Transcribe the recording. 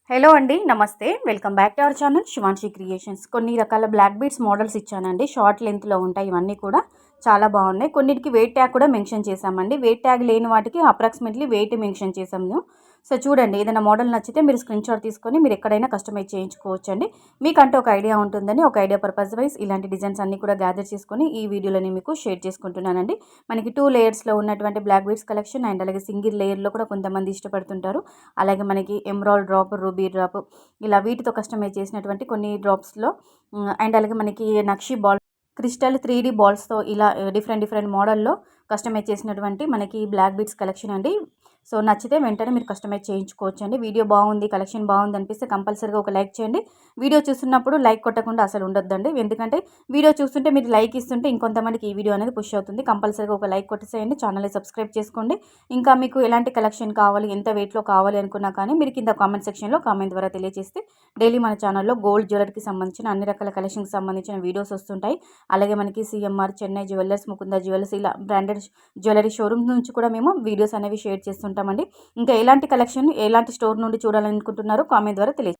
Hello అండి, నమస్తే. Welcome back to our channel Shivanshi creations. కొన్ని రకాల బ్లాక్ బీడ్స్ మోడల్స్ ఇచ్చానండి. షార్ట్ లెంత్లో ఉంటాయి. ఇవన్నీ కూడా చాలా బాగున్నాయి. కొన్నిటికి వెయిట్ ట్యాగ్ కూడా మెన్షన్ చేశామండి. వెయిట్ ట్యాగ్ లేని వాటికి అప్రాక్సిమేట్లీ వెయిట్ మెన్షన్ చేసాము. సో చూడండి, ఏదైనా మోడల్ నచ్చితే మీరు స్క్రీన్ షాట్ తీసుకొని మీరు ఎక్కడైనా కస్టమైజ్ చేయించుకోవచ్చండి. మీకంటే ఒక ఐడియా ఉంటుందని, ఒక ఐడియా పర్పస్ వైజ్ ఇలాంటి డిజైన్స్ అన్నీ కూడా గ్యాదర్ చేసుకొని ఈ వీడియోలోని మీకు షేర్ చేసుకుంటున్నానండి. మనకి 2 లేయర్స్లో ఉన్నటువంటి బ్లాక్ బీడ్స్ కలెక్షన్ అండ్ అలాగే సింగిల్ లేయర్లో కూడా కొంతమంది ఇష్టపడుతుంటారు. అలాగే మనకి ఎమరాల్డ్ డ్రాప్, రూబీ డ్రాప్ ఇలా వీటితో కస్టమైజ్ చేసినటువంటి కొన్ని డ్రాప్స్లో అండ్ అలాగే మనకి నక్షి బాల్, క్రిస్టల్ 3D బాల్స్తో ఇలా డిఫరెంట్ మోడల్లో కస్టమైజ్ చేసినటువంటి మనకి బ్లాక్ బీడ్స్ కలెక్షన్ అండి. సో నచ్చితే వెంటనే మీరు కస్టమైజ్ చేయించుకోవచ్చండి. వీడియో బాగుంది, కలెక్షన్ బాగుంది అనిపిస్తే కంపల్సరీగా ఒక లైక్ చేయండి. వీడియో చూస్తున్నప్పుడు లైక్ కొట్టకుండా అసలు ఉండొద్దండి. ఎందుకంటే వీడియో చూస్తుంటే మీరు లైక్ ఇస్తుంటే ఇంకొంతమందికి ఈ వీడియో అనేది పుష్ అవుతుంది. కంపల్సరీగా ఒక లైక్ కొట్టేసేయండి. ఛానల్ని సబ్స్క్రైబ్ చేసుకోండి. ఇంకా మీకు ఎలాంటి కలెక్షన్ కావాలి, ఎంత వెయిట్లో కావాలి అనుకున్నా కానీ మీరు కింద కామెంట్ సెక్షన్లో కామెంట్ ద్వారా తెలియజేస్తే డైలీ మన ఛానల్లో గోల్డ్ జ్యువెలరీకి సంబంధించిన అన్ని రకాల కలెక్షన్కి సంబంధించిన వీడియోస్ వస్తుంటాయి. అలాగే మనకి CMR, Chennai jewellers, Mukunda jewellers ఇలా బ్రాండెడ్ జ్యువెలరీ షోరూమ్ నుంచి కూడా మేము వీడియోస్ అనేవి షేర్ చేస్తుంటామండి. ఇంకా ఎలాంటి కలెక్షన్, ఎలాంటి స్టోర్ నుండి చూడాలనుకుంటున్నారో కామెంట్ ద్వారా తెలియజేయండి.